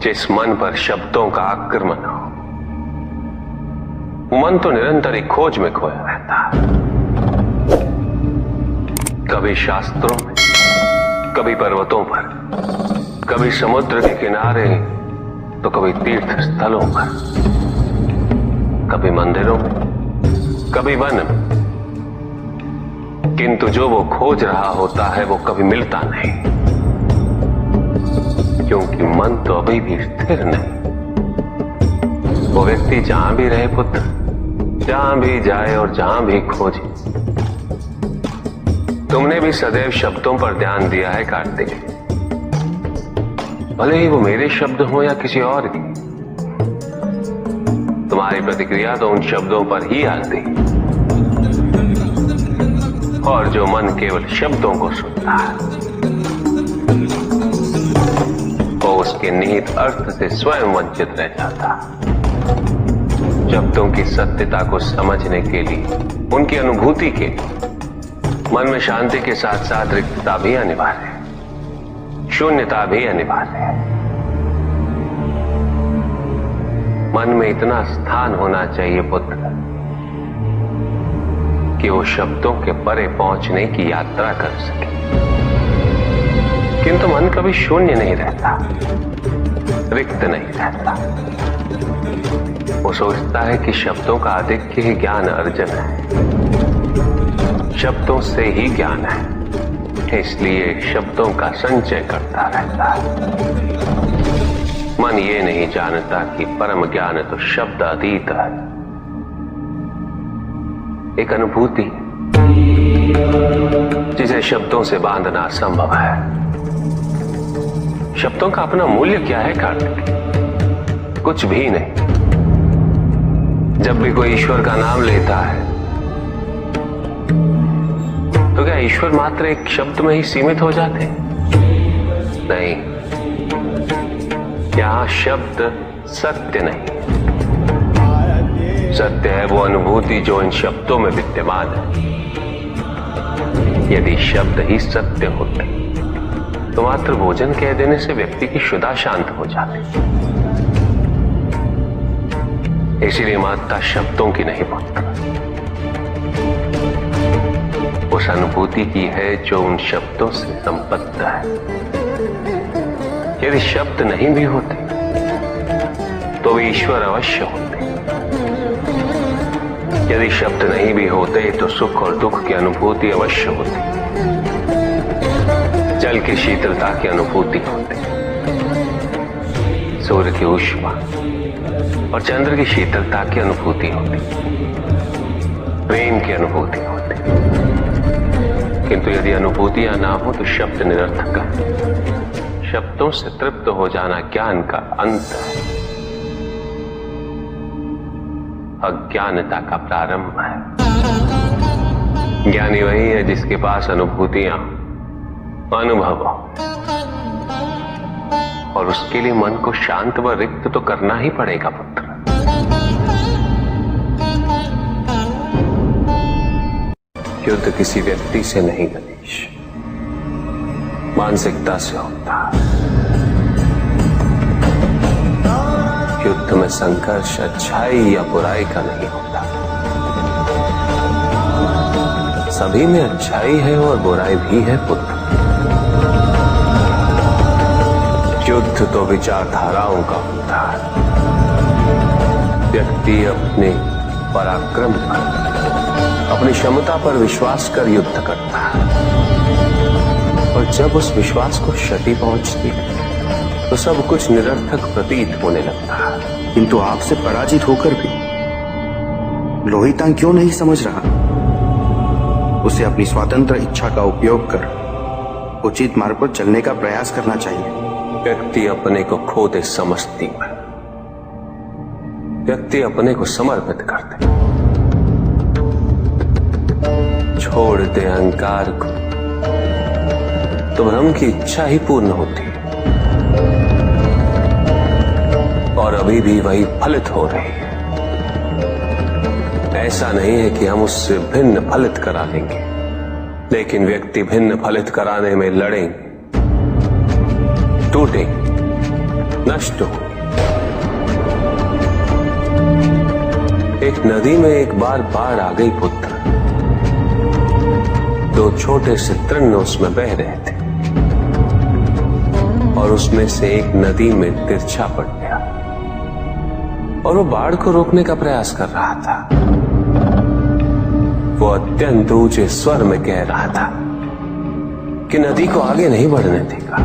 जिस मन पर शब्दों का आक्रमण हो, वो मन तो निरंतर एक खोज में खोया रहता है। कभी शास्त्रों में, कभी पर्वतों पर, कभी समुद्र के किनारे, तो कभी तीर्थ स्थलों पर, कभी मंदिरों में, कभी वन में। किंतु जो वो खोज रहा होता है वो कभी मिलता नहीं, क्योंकि मन तो अभी भी स्थिर नहीं। वो व्यक्ति जहां भी रहे पुत्र, जहां भी जाए और जहां भी खोजे। तुमने भी सदैव शब्दों पर ध्यान दिया है कार्तिक, भले ही वो मेरे शब्द हो या किसी और की। तुम्हारी प्रतिक्रिया तो उन शब्दों पर ही आती, और जो मन केवल शब्दों को सुनता है, वो उसके निहित अर्थ से स्वयं वंचित रह जाता। शब्दों की सत्यता को समझने के लिए, उनकी अनुभूति के लिए, मन में शांति के साथ साथ रिक्तता भी अनिवार्य है, शून्यता भी अनिवार्य है। मन में इतना स्थान होना चाहिए पुत्र कि वो शब्दों के परे पहुंचने की यात्रा कर सके। किंतु मन कभी शून्य नहीं रहता, रिक्त नहीं रहता। वो सोचता है कि शब्दों का आधिक्य ही ज्ञान अर्जन है, शब्दों से ही ज्ञान है, इसलिए शब्दों का संचय करता रहता है। मन ये नहीं जानता कि परम ज्ञान तो शब्द अतीत है, एक अनुभूति जिसे शब्दों से बांधना असंभव है। शब्दों का अपना मूल्य क्या है कार्तिक? कुछ भी नहीं। जब भी कोई ईश्वर का नाम लेता है तो क्या ईश्वर मात्र एक शब्द में ही सीमित हो जाते? नहीं, यहां शब्द सत्य नहीं, सत्य है वो अनुभूति जो इन शब्दों में विद्यमान है। यदि शब्द ही सत्य होते तो मात्र भोजन कह देने से व्यक्ति की क्षुधा शांत हो जाती। इसीलिए माता शब्दों की नहीं पुत्र, उस अनुभूति की है जो उन शब्दों से संबद्ध है। यदि शब्द नहीं भी होते तो वे ईश्वर अवश्य होते। यदि शब्द नहीं भी होते तो सुख और दुख की अनुभूति अवश्य होती, जल की शीतलता की अनुभूति होती, सूर्य की ऊष्मा और चंद्र की शीतलता की अनुभूति होती, प्रेम की अनुभूति होती। किंतु यदि अनुभूतियां ना हो तो शब्द निरर्थक है। शब्दों से तृप्त हो जाना ज्ञान का अंत है, अज्ञानता का प्रारंभ है। ज्ञानी वही है जिसके पास अनुभूतियां, अनुभव, और उसके लिए मन को शांत व रिक्त तो करना ही पड़ेगा पुत्र। युद्ध किसी व्यक्ति से नहीं गणेश, मानसिकता से होता है। युद्ध में संघर्ष अच्छाई या बुराई का नहीं होता, सभी में अच्छाई है और बुराई भी है पुत्र। युद्ध तो विचारधाराओं का होता है। व्यक्ति अपने पराक्रम पर, अपनी क्षमता पर विश्वास कर युद्ध करता है, और जब उस विश्वास को क्षति पहुंचती है तो सब कुछ निरर्थक प्रतीत होने लगता है। किंतु आपसे पराजित होकर भी लोहितांग क्यों नहीं समझ रहा? उसे अपनी स्वतंत्र इच्छा का उपयोग कर उचित मार्ग पर चलने का प्रयास करना चाहिए। व्यक्ति अपने को खो दे समझती है, व्यक्ति अपने को समर्पित कर दे, छोड़ दे अहंकार को, तो ब्रह्म की इच्छा ही पूर्ण होती है, और अभी भी वही फलित हो रही है। ऐसा नहीं है कि हम उससे भिन्न फलित करा लेंगे, लेकिन व्यक्ति भिन्न फलित कराने में लड़ेंगे, टूटेंगे, नष्ट हो। एक नदी में एक बार बाढ़ आ गई पुत्र। दो छोटे से तृण उसमें बह रहे थे और उसमें से एक नदी में तिरछा पड़ गया और वो बाढ़ को रोकने का प्रयास कर रहा था। वो अत्यंत ऊंचे स्वर में कह रहा था कि नदी को आगे नहीं बढ़ने देगा।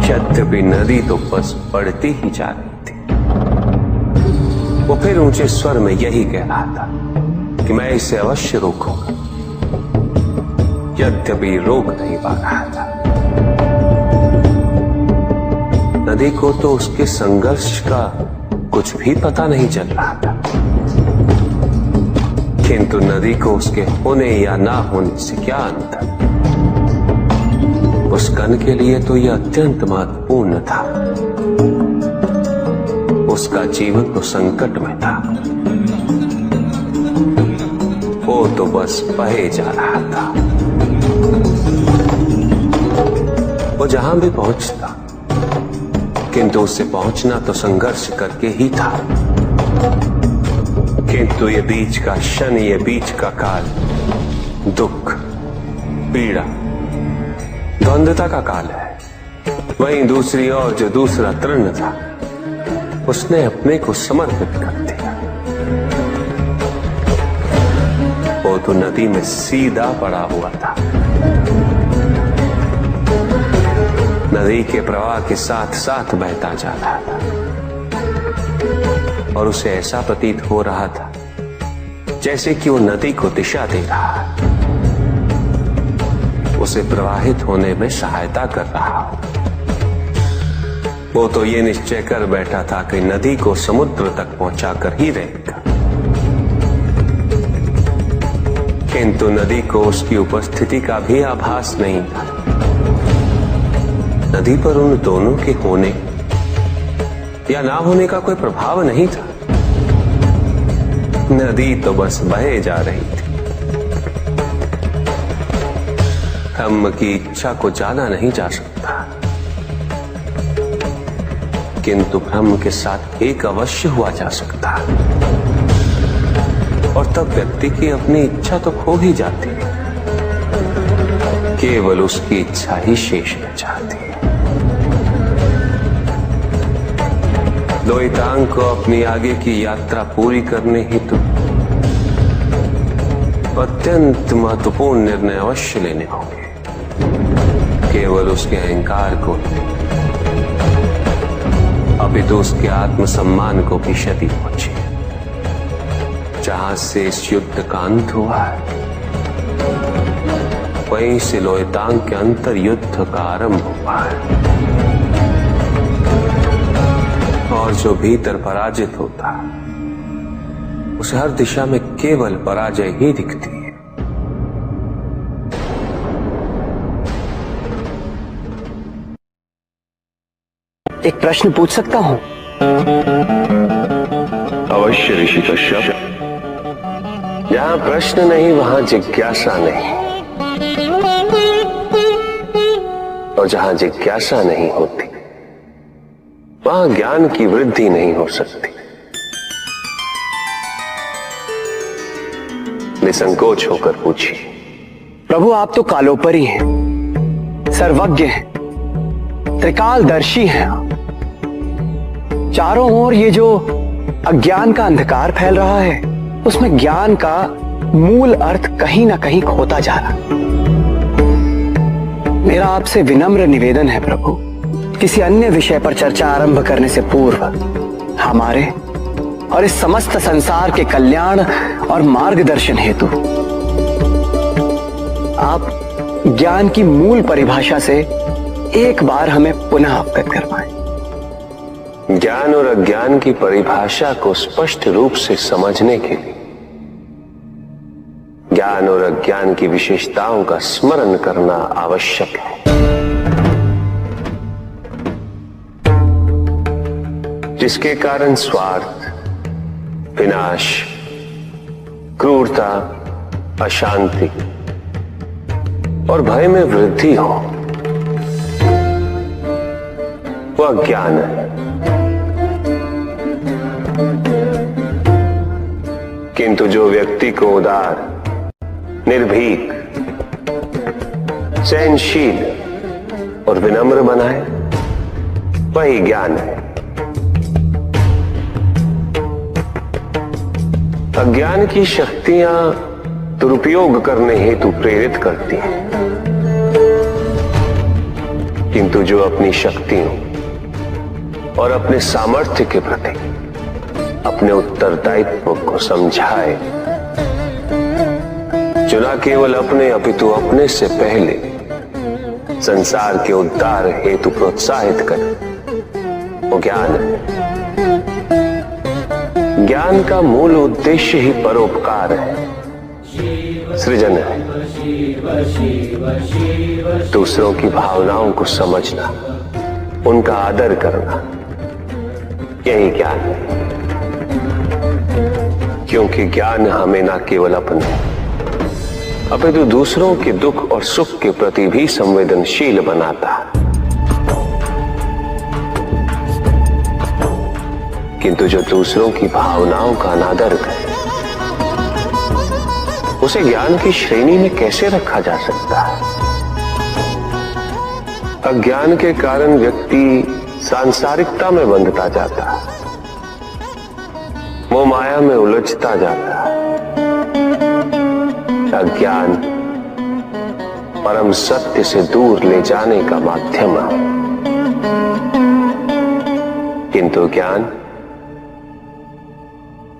यद्यपि नदी तो बस बढ़ती ही जा रही थी। वो फिर ऊंचे स्वर में यही कह रहा था कि मैं इसे अवश्य रोकूंगा, यद्यपि रोक नहीं पा रहा था। नदी को तो उसके संघर्ष का कुछ भी पता नहीं चल रहा था, किंतु नदी को उसके होने या ना होने से क्या अंतर। उस कण के लिए तो यह अत्यंत महत्वपूर्ण था। उसका जीवन तो संकट में था। वो तो बस बहे जा रहा था। वो जहां भी पहुंचता, किंतु उससे पहुंचना तो संघर्ष करके ही था। किंतु ये बीच का क्षण, ये बीच का काल दुख, पीड़ा, द्वंद्वता का काल है। वहीं दूसरी ओर जो दूसरा तृण था, उसने अपने को समर्पित कर दिया। वो तो नदी में सीधा पड़ा हुआ था। नदी के प्रवाह के साथ साथ बहता जा रहा था और उसे ऐसा प्रतीत हो रहा था जैसे कि वो नदी को दिशा दे रहा है, उसे प्रवाहित होने में सहायता कर रहा हो। वो तो ये निश्चय कर बैठा था कि नदी को समुद्र तक पहुंचाकर ही रहेगा, किंतु नदी को उसकी उपस्थिति का भी आभास नहीं था। नदी पर उन दोनों के होने या ना होने का कोई प्रभाव नहीं था। नदी तो बस बहे जा रही थी। ब्रह्म की इच्छा को जाना नहीं जा सकता, किंतु ब्रह्म के साथ एक अवश्य हुआ जा सकता, और तब व्यक्ति की अपनी इच्छा तो खो ही जाती है। केवल उसकी इच्छा ही शेष रह जाती है। द्वैतांग को अपनी आगे की यात्रा पूरी करने हेतु अत्यंत महत्वपूर्ण निर्णय अवश्य लेने होंगे। केवल उसके अहंकार को अभी तो उसके आत्मसम्मान को भी क्षति पहुंची। जहां से इस युद्ध का अंत हुआ है, वहीं से लोयतांग के अंतर युद्ध का आरंभ हुआ है। और जो भीतर पराजित होता, उसे हर दिशा में केवल पराजय ही दिखती है। एक प्रश्न पूछ सकता हूं? अवश्य ऋषि कश्यप। जहां प्रश्न नहीं वहां जिज्ञासा नहीं, और जहां जिज्ञासा नहीं होती वहां ज्ञान की वृद्धि नहीं हो सकती। निसंकोच होकर पूछिए। प्रभु, आप तो कालोपरी हैं, सर्वज्ञ हैं, त्रिकालदर्शी हैं। चारों ओर ये जो अज्ञान का अंधकार फैल रहा है, उसमें ज्ञान का मूल अर्थ कहीं ना कहीं खोता जा रहा। मेरा आपसे विनम्र निवेदन है प्रभु, किसी अन्य विषय पर चर्चा आरंभ करने से पूर्व हमारे और इस समस्त संसार के कल्याण और मार्गदर्शन हेतु आप ज्ञान की मूल परिभाषा से एक बार हमें पुनः अवगत करवाएं। ज्ञान और अज्ञान की परिभाषा को स्पष्ट रूप से समझने के लिए ज्ञान और अज्ञान की विशेषताओं का स्मरण करना आवश्यक है, जिसके कारण स्वार्थ, विनाश, क्रूरता, अशांति और भय में वृद्धि हो। वो अज्ञान है। किंतु जो व्यक्ति को उदार, निर्भीक, सहनशील और विनम्र बनाए, वही ज्ञान है। अज्ञान की शक्तियां दुरुपयोग करने हेतु प्रेरित करती हैं, किंतु जो अपनी शक्तियों और अपने सामर्थ्य के प्रति अपने उत्तरदायित्व को समझाए, जो न केवल अपने अपितु अपने से पहले संसार के उद्धार हेतु प्रोत्साहित करे, वो ज्ञान है। ज्ञान का मूल उद्देश्य ही परोपकार है, सृजन है। दूसरों की भावनाओं को समझना, उनका आदर करना, यही ज्ञान है। क्योंकि ज्ञान हमें न केवल अपने अपितु दूसरों के दुख और सुख के प्रति भी संवेदनशील बनाता है। किंतु जो दूसरों की भावनाओं का अनादर करे, उसे ज्ञान की श्रेणी में कैसे रखा जा सकता है? अज्ञान के कारण व्यक्ति सांसारिकता में बंधता जाता है, वो माया में उलझता जाता है। अज्ञान परम सत्य से दूर ले जाने का माध्यम है, किंतु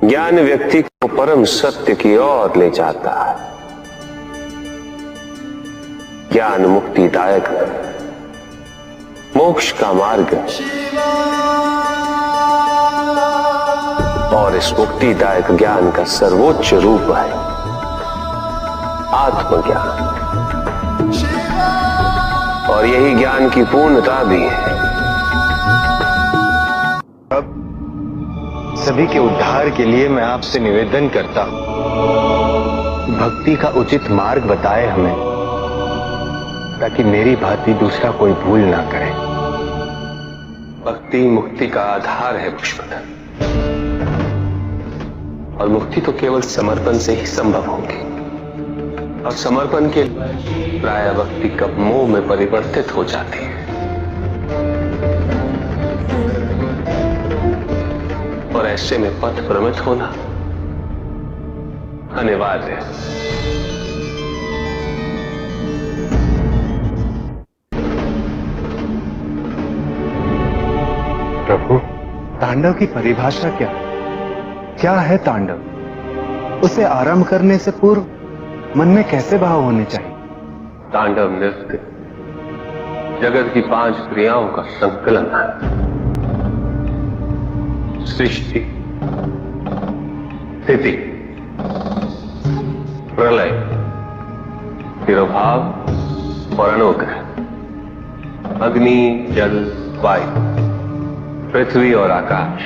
ज्ञान व्यक्ति को परम सत्य की ओर ले जाता है। ज्ञान मुक्तिदायक है, मोक्ष का मार्ग है, और इस मुक्तिदायक ज्ञान का सर्वोच्च रूप है आत्मज्ञान, और यही ज्ञान की पूर्णता भी है। सभी के उद्धार के लिए मैं आपसे निवेदन करता हूं, भक्ति का उचित मार्ग बताए हमें, ताकि मेरी भांति दूसरा कोई भूल ना करे। भक्ति मुक्ति का आधार है पुष्पधन, और मुक्ति तो केवल समर्पण से ही संभव होगी। और समर्पण के प्राय भक्ति कब मोह में परिवर्तित हो जाती है, और ऐसे में पथ भ्रमित होना अनिवार्य है। प्रभु, तांडव की परिभाषा क्या है तांडव? उसे आरंभ करने से पूर्व मन में कैसे भाव होने चाहिए? तांडव नृत्य जगत की 5 क्रियाओं का संकलन है। सृष्टि, स्थिति, प्रलय, तिरोभाव और अनुग्रह, अग्नि, जल, वायु, पृथ्वी और आकाश।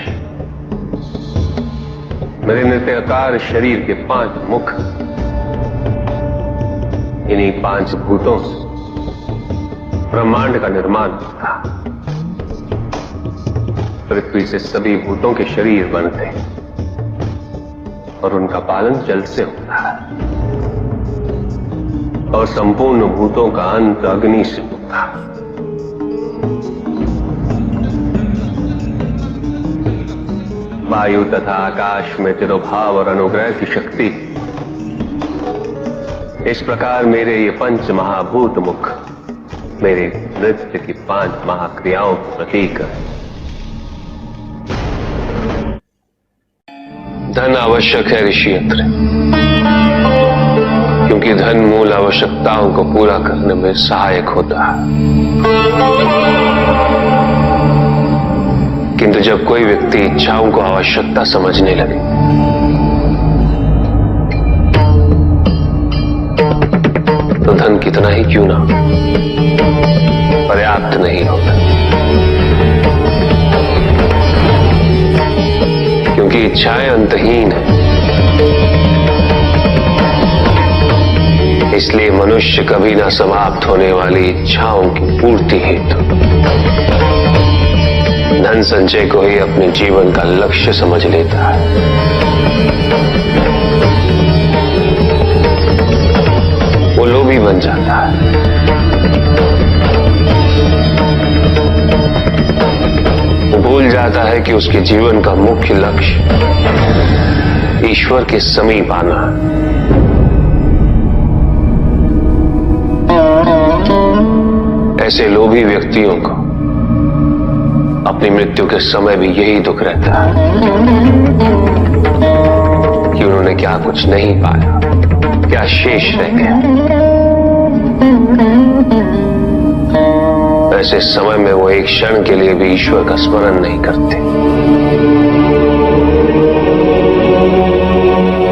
मेरे नृत्याकार शरीर के 5 मुख, इन्हीं 5 भूतों से ब्रह्मांड का निर्माण होता। पृथ्वी से सभी भूतों के शरीर बनते हैं, और उनका पालन जल से होता है, और संपूर्ण भूतों का अंत अग्नि से होता है। वायु तथा आकाश में तिरोभाव और अनुग्रह की शक्ति। इस प्रकार मेरे ये 5 महाभूत मुख मेरे नृत्य की 5 महाक्रियाओं का प्रतीक है। धन आवश्यक है ऋषियंत्र, क्योंकि धन मूल आवश्यकताओं को पूरा करने में सहायक होता है। किंतु जब कोई व्यक्ति इच्छाओं को आवश्यकता समझने लगे, तो धन कितना ही क्यों ना पर्याप्त नहीं होता, क्योंकि इच्छाएं अंतहीन है। इसलिए मनुष्य कभी ना समाप्त होने वाली इच्छाओं की पूर्ति हेतु धन संचय को ही अपने जीवन का लक्ष्य समझ लेता है, वो लोभी बन जाता है। वो भूल जाता है कि उसके जीवन का मुख्य लक्ष्य ईश्वर के समीप आना है। ऐसे लोभी व्यक्तियों को अपनी मृत्यु के समय भी यही दुख रहता है कि उन्होंने क्या कुछ नहीं पाया, क्या शेष रह गया। ऐसे समय में वो एक क्षण के लिए भी ईश्वर का स्मरण नहीं करते,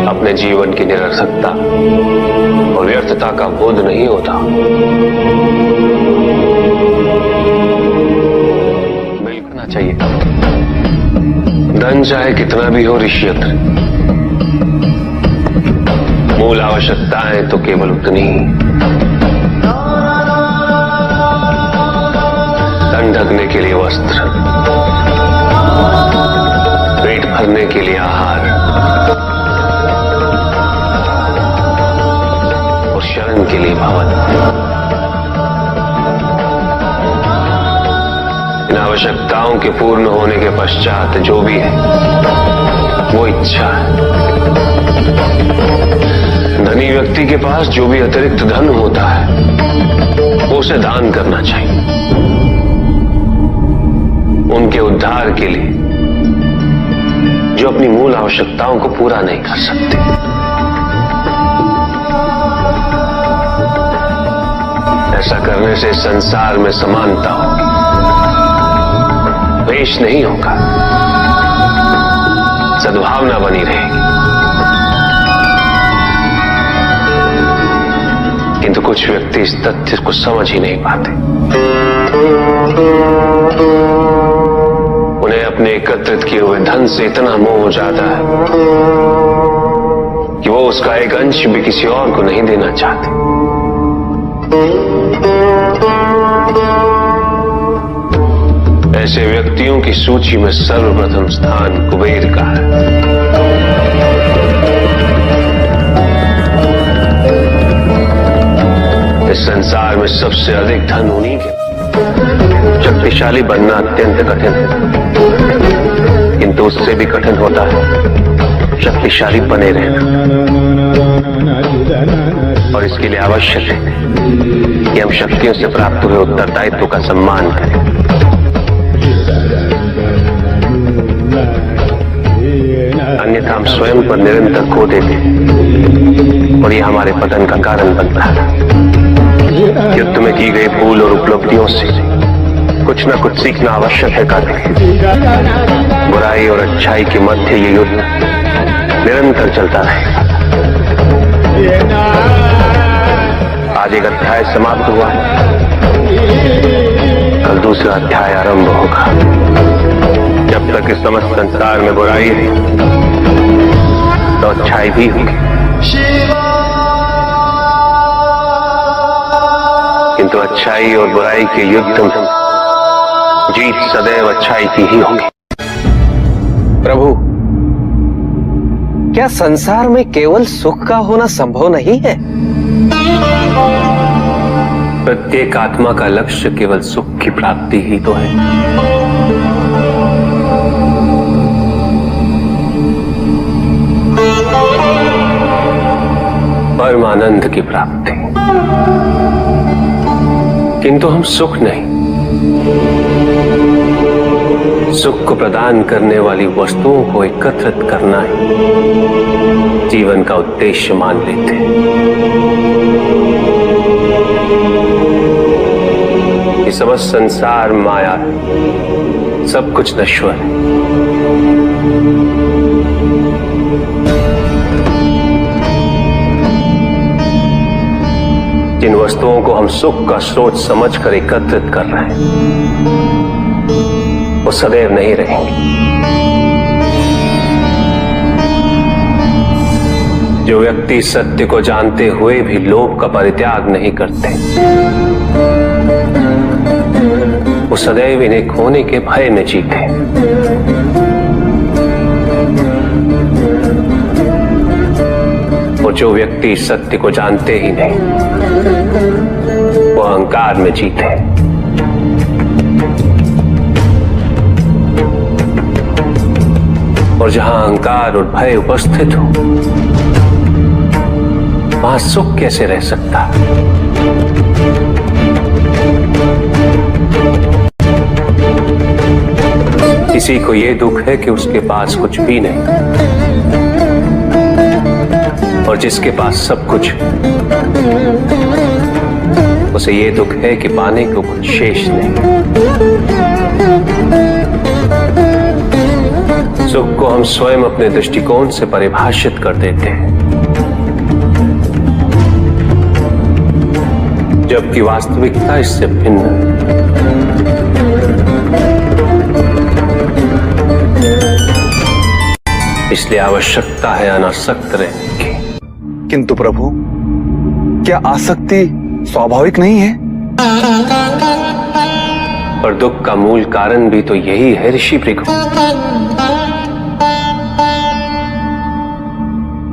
अपने जीवन की निरर्थकता और व्यर्थता का बोध नहीं होता। मिलना चाहिए, धन चाहे कितना भी हो ऋषियत्र, मूल आवश्यकताएं तो केवल उतनी ही। तन ढकने के लिए वस्त्र, पेट भरने के लिए आहार और शरण के लिए भवन। इन आवश्यकताओं के पूर्ण होने के पश्चात जो भी है वो इच्छा है। धनी व्यक्ति के पास जो भी अतिरिक्त धन होता है वो उसे दान करना चाहिए, उनके उद्धार के लिए जो अपनी मूल आवश्यकताओं को पूरा नहीं कर सकते। ऐसा करने से संसार में समानता होगी, द्वेष नहीं होगा, सद्भावना बनी रहेगी। किंतु कुछ व्यक्ति इस तथ्य को समझ ही नहीं पाते। उन्हें अपने एकत्रित किए हुए धन से इतना मोह हो जाता है कि वो उसका एक अंश भी किसी और को नहीं देना चाहते। ऐसे व्यक्तियों की सूची में सर्वप्रथम स्थान कुबेर का है। इस संसार में सबसे अधिक धन उन्हीं के। शक्तिशाली बनना अत्यंत कठिन है, किंतु उससे भी कठिन होता है शक्तिशाली बने रहना। और इसके लिए आवश्यक है कि हम शक्तियों से प्राप्त हुए उत्तरदायित्व का सम्मान करें। अन्यथा हम स्वयं पर निरंतर खो देते और ये हमारे पतन का कारण बनता है। युद्ध में की गई भूल और उपलब्धियों से कुछ न कुछ सीखना आवश्यक है कार्तिक। बुराई और अच्छाई के मध्य ये युद्ध निरंतर चलता रहेगा। आज एक अध्याय समाप्त हुआ है, कल दूसरा अध्याय आरंभ होगा। जब तक इस समस्त संसार में बुराई है तो अच्छाई भी होगी, किंतु अच्छाई और बुराई के युद्ध में जीत सदैव अच्छाई की ही होगी। प्रभु, क्या संसार में केवल सुख का होना संभव नहीं है? प्रत्येक आत्मा का लक्ष्य केवल सुख की प्राप्ति ही तो है। परमानंद की प्राप्ति, किंतु हम सुख नहीं, सुख को प्रदान करने वाली वस्तुओं को एकत्रित करना ही जीवन का उद्देश्य मान लेते हैं। ये समस्त संसार माया है, सब कुछ नश्वर है। जिन वस्तुओं को हम सुख का स्रोत समझकर एकत्रित कर रहे हैं वो सदैव नहीं रहेंगे। जो व्यक्ति सत्य को जानते हुए भी लोभ का परित्याग नहीं करते वो सदैव इन्हें खोने के भय में जीते। और जो व्यक्ति सत्य को जानते ही नहीं, वो अहंकार में जीते। और जहां अहंकार और भय उपस्थित हो, वहां सुख कैसे रह सकता? किसी को यह दुख है कि उसके पास कुछ भी नहीं, और जिसके पास सब कुछ, उसे यह दुख है कि पाने को कुछ शेष नहीं। सुख को हम स्वयं अपने दृष्टिकोण से परिभाषित कर देते हैं, जबकि वास्तविकता इससे भिन्न है। इसलिए आवश्यकता है अनासक्त रहने की। किंतु प्रभु, क्या आसक्ति स्वाभाविक नहीं है? और दुख का मूल कारण भी तो यही है ऋषि भृगु।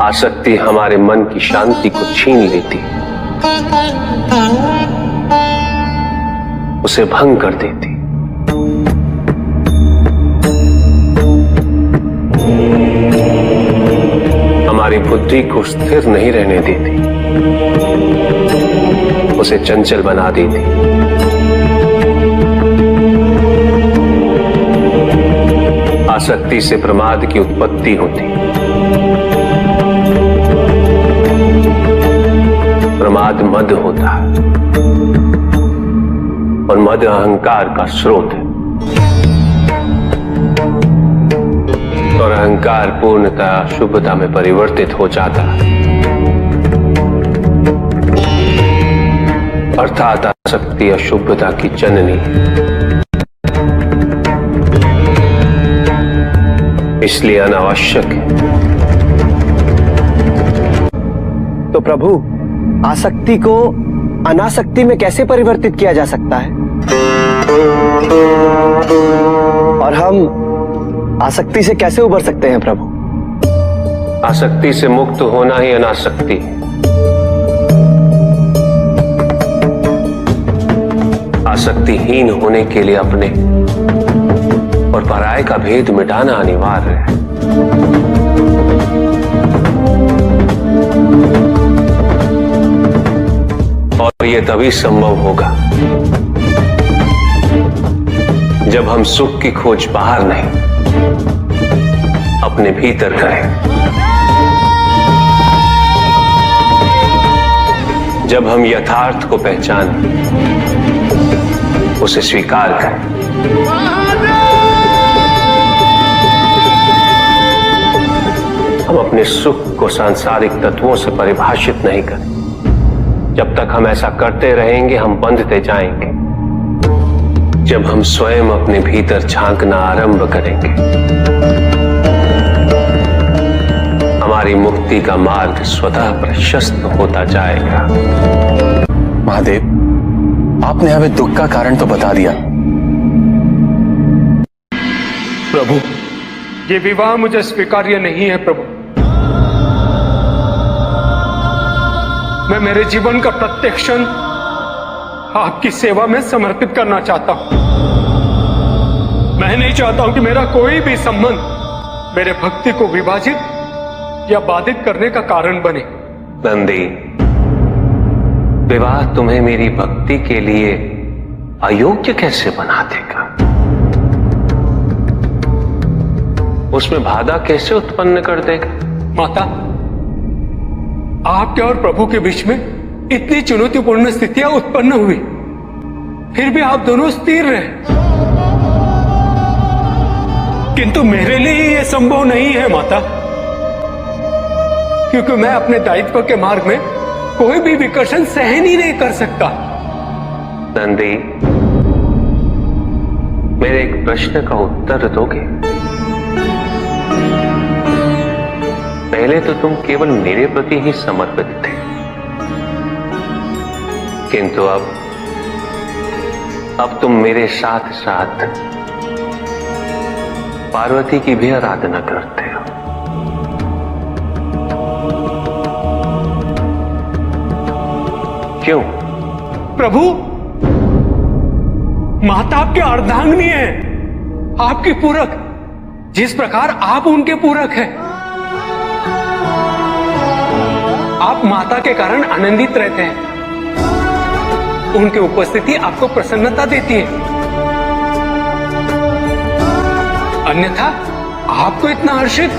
आसक्ति हमारे मन की शांति को छीन लेती, उसे भंग कर देती। हमारी बुद्धि को स्थिर नहीं रहने देती, उसे चंचल बना देती। आसक्ति से प्रमाद की उत्पत्ति होती, प्रमाद मद होता है, और मद अहंकार का स्रोत है। और अहंकार पूर्णतः अशुभता में परिवर्तित हो जाता है, अर्थात आसक्ति अशुभता की जननी। इसलिए अनावश्यक है। तो प्रभु, आसक्ति को अनासक्ति में कैसे परिवर्तित किया जा सकता है? और हम आसक्ति से कैसे उबर सकते हैं प्रभु? आसक्ति से मुक्त होना ही अनासक्ति है। आसक्तिहीन होने के लिए अपने और पराये का भेद मिटाना अनिवार्य है। और यह तभी संभव होगा जब हम सुख की खोज बाहर नहीं, अपने भीतर करें। जब हम यथार्थ को पहचानें, उसे स्वीकार करें। हम अपने सुख को सांसारिक तत्वों से परिभाषित नहीं करें। जब तक हम ऐसा करते रहेंगे, हम बंधते जाएंगे। जब हम स्वयं अपने भीतर झांकना आरंभ करेंगे, हमारी मुक्ति का मार्ग स्वतः प्रशस्त होता जाएगा। महादेव, आपने हमें दुख का कारण तो बता दिया। प्रभु, ये विवाह मुझे स्वीकार्य नहीं है प्रभु। मैं मेरे जीवन का प्रत्येक क्षण आपकी सेवा में समर्पित करना चाहता हूं। मैं नहीं चाहता हूं कि मेरा कोई भी संबंध मेरे भक्ति को विभाजित या बाधित करने का कारण बने। नंदी, विवाह तुम्हें मेरी भक्ति के लिए अयोग्य कैसे बना देगा? उसमें बाधा कैसे उत्पन्न कर देगा? माता, आपके और प्रभु के बीच में इतनी चुनौतीपूर्ण स्थितियां उत्पन्न हुई, फिर भी आप दोनों स्थिर रहे। किंतु मेरे लिए यह संभव नहीं है माता, क्योंकि मैं अपने दायित्व के मार्ग में कोई भी विकर्षण सहन ही नहीं कर सकता। नंदी, मेरे एक प्रश्न का उत्तर दोगे? पहले तो तुम केवल मेरे प्रति ही समर्पित थे, किंतु अब अब तुम मेरे साथ साथ पार्वती की भी आराधना करते हो। क्यों? प्रभु, माता आपकी अर्धांगिनी है, आपकी पूरक, जिस प्रकार आप उनके पूरक हैं। आप माता के कारण आनंदित रहते हैं, उनकी उपस्थिति आपको प्रसन्नता देती है। अन्यथा आपको इतना हर्षित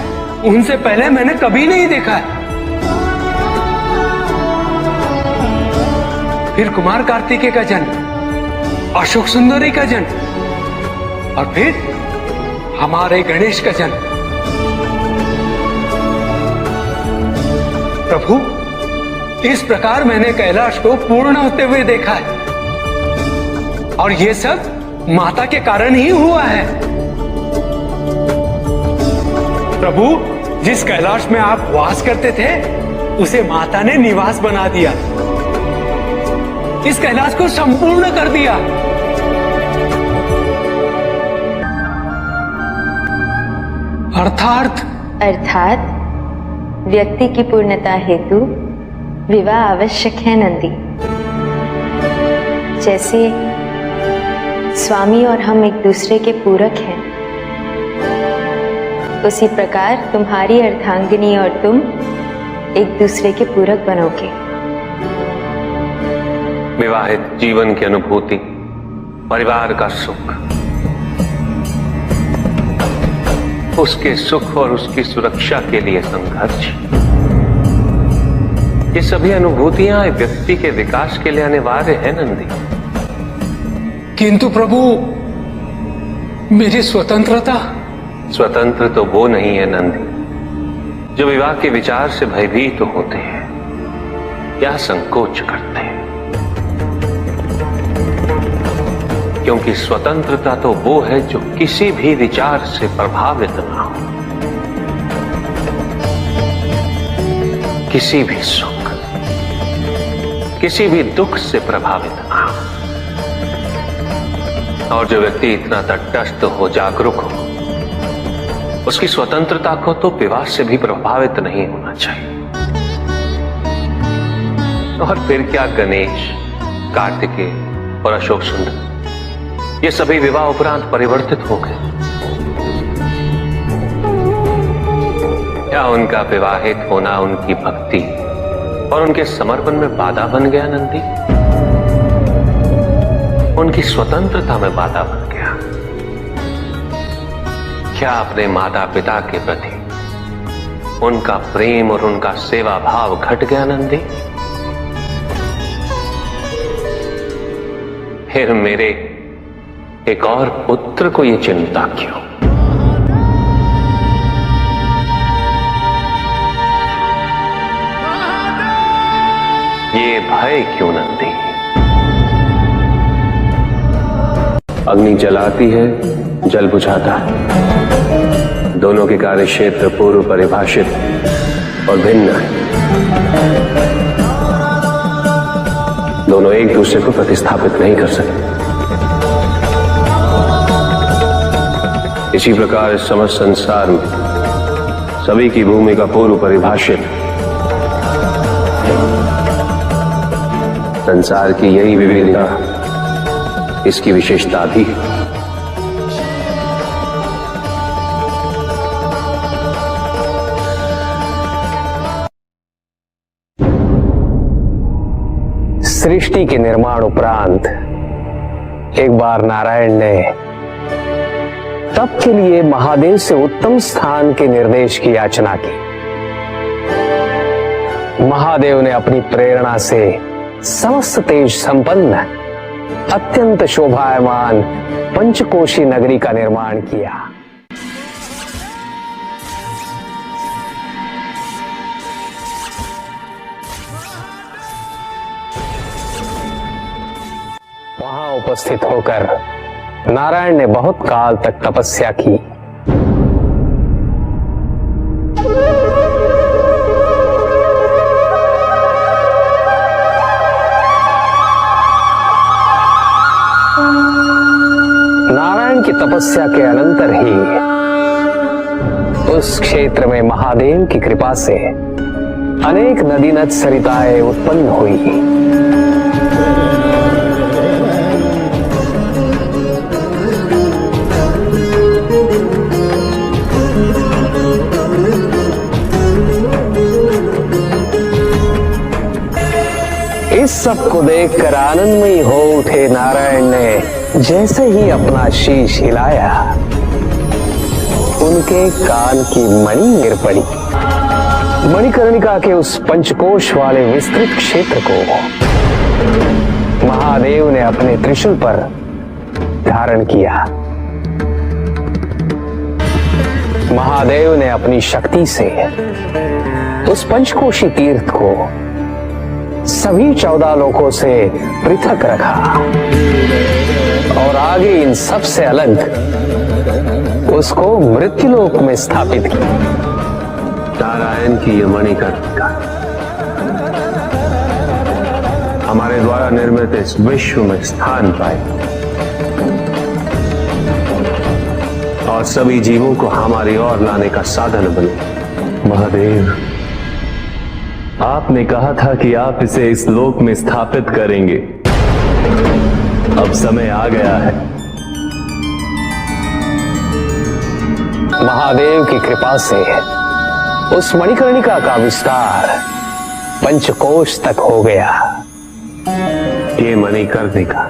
उनसे पहले मैंने कभी नहीं देखा है। फिर कुमार कार्तिकेय का जन्म, अशोक सुंदरी का जन्म, और फिर हमारे गणेश का जन्म। प्रभु, इस प्रकार मैंने कैलाश को पूर्ण होते हुए देखा है, और यह सब माता के कारण ही हुआ है। प्रभु, जिस कैलाश में आप वास करते थे उसे माता ने निवास बना दिया, इस कैलाश को संपूर्ण कर दिया। अर्थात व्यक्ति की पूर्णता हेतु विवाह आवश्यक है नंदी। जैसे स्वामी और हम एक दूसरे के पूरक हैं, उसी प्रकार तुम्हारी अर्धांगिनी और तुम एक दूसरे के पूरक बनोगे। विवाहित जीवन की अनुभूति, परिवार का सुख, उसके सुख और उसकी सुरक्षा के लिए संघर्ष, ये सभी अनुभूतियां व्यक्ति के विकास के लिए अनिवार्य है नंदी। किंतु प्रभु, मेरी स्वतंत्रता। स्वतंत्र तो वो नहीं है नंदी जो विवाह के विचार से भयभीत होते हैं या संकोच करते हैं, क्योंकि स्वतंत्रता तो वो है जो किसी भी विचार से प्रभावित ना हो, किसी भी सुख, किसी भी दुख से प्रभावित ना हो। और जो व्यक्ति इतना तटस्थ हो, जागरूक हो, उसकी स्वतंत्रता को तो विवाह से भी प्रभावित नहीं होना चाहिए। और फिर क्या गणेश, कार्तिकेय और अशोक सुंदर, ये सभी विवाह उपरांत परिवर्तित हो गए। क्या उनका विवाहित होना उनकी भक्ति और उनके समर्पण में बाधा बन गया नंदी? उनकी स्वतंत्रता में बाधा बन गया? क्या अपने माता पिता के प्रति उनका प्रेम और उनका सेवा भाव घट गया नंदी? फिर मेरे एक और पुत्र को ये चिंता क्यों? ये भय क्यों नंदी? अग्नि जलाती है, जल बुझाता है। दोनों के कार्य क्षेत्र पूर्व परिभाषित और भिन्न है। दोनों एक दूसरे को प्रतिस्थापित नहीं कर सकते। इसी प्रकार इस समस्त संसार में सभी की भूमिका पूर्व परिभाषित। संसार की यही विविधता इसकी विशेषता भी है। सृष्टि के निर्माण उपरांत एक बार नारायण ने तप के लिए महादेव से उत्तम स्थान के निर्देश की याचना की। महादेव ने अपनी प्रेरणा से समस्त तेज संपन्न अत्यंत शोभायमान पंचकोशी नगरी का निर्माण किया। वहां उपस्थित होकर नारायण ने बहुत काल तक तपस्या की। तपस्या के अनंतर ही उस क्षेत्र में महादेव की कृपा से अनेक नदी नद सरिताएं उत्पन्न हुई। इस सब को देखकर आनंदमयी हो उठे नारायण ने जैसे ही अपना शीश हिलाया, उनके कान की मणि गिर पड़ी। मणिकर्णिका के उस पंचकोश वाले विस्तृत क्षेत्र को महादेव ने अपने त्रिशूल पर धारण किया। महादेव ने अपनी शक्ति से उस पंचकोशी तीर्थ को सभी 14 लोकों से पृथक रखा और आगे इन सब से अलग उसको मृत्युलोक में स्थापित किया। नारायण की यह मणिकर्णिका हमारे द्वारा निर्मित इस विश्व में स्थान पाए और सभी जीवों को हमारी ओर लाने का साधन बने। महादेव, आपने कहा था कि आप इसे इस लोक में स्थापित करेंगे। अब समय आ गया है। महादेव की कृपा से उस मणिकर्णिका का विस्तार पंचकोश तक हो गया। ये मणिकर्णिका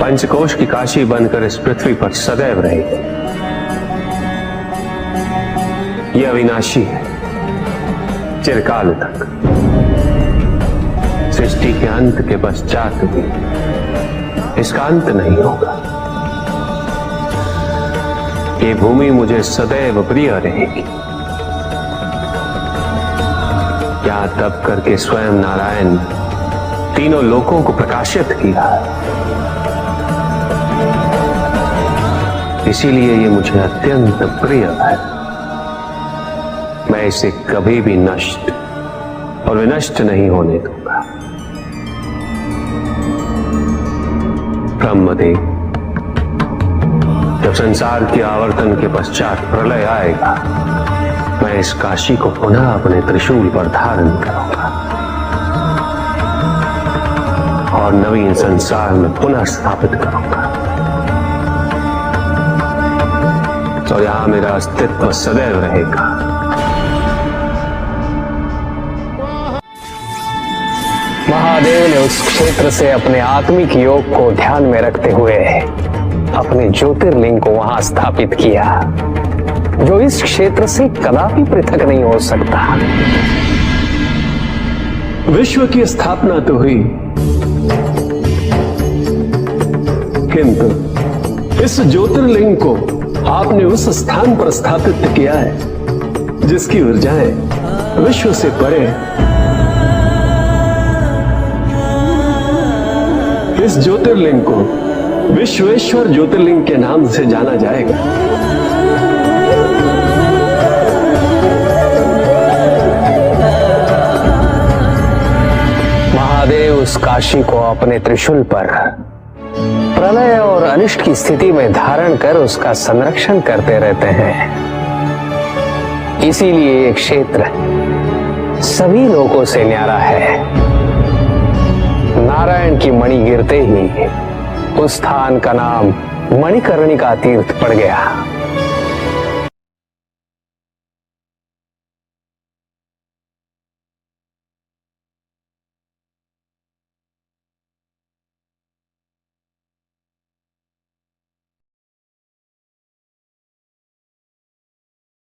पंचकोश की काशी बनकर इस पृथ्वी पर सदैव रहेगी। यह अविनाशी है, चिरकाल तक। सृष्टि के अंत के पश्चात भी इसका अंत नहीं होगा। ये भूमि मुझे सदैव प्रिय रहेगी। यहां तप करके स्वयं नारायण तीनों लोकों को प्रकाशित किया, इसीलिए ये मुझे अत्यंत प्रिय है। मैं इसे कभी भी नष्ट और विनष्ट नहीं होने दूंगा। ब्रह्मदेव, जब संसार के आवर्तन के पश्चात प्रलय आएगा, मैं इस काशी को पुनः अपने त्रिशूल पर धारण करूंगा और नवीन संसार में पुनः स्थापित करूंगा। तो यहां मेरा अस्तित्व सदैव रहेगा। महादेव ने उस क्षेत्र से अपने आत्मिक योग को ध्यान में रखते हुए अपने ज्योतिर्लिंग को वहां स्थापित किया, जो इस क्षेत्र से कदापि पृथक नहीं हो सकता। विश्व की स्थापना तो हुई, किंतु इस ज्योतिर्लिंग को आपने उस स्थान पर स्थापित किया है जिसकी ऊर्जाएं विश्व से परे। इस ज्योतिर्लिंग को विश्वेश्वर ज्योतिर्लिंग के नाम से जाना जाएगा। महादेव उस काशी को अपने त्रिशूल पर प्रलय और अनिष्ट की स्थिति में धारण कर उसका संरक्षण करते रहते हैं। इसीलिए ये क्षेत्र सभी लोगों से न्यारा है। नारायण की मणि गिरते ही उस स्थान का नाम मणिकर्णिका तीर्थ पड़ गया।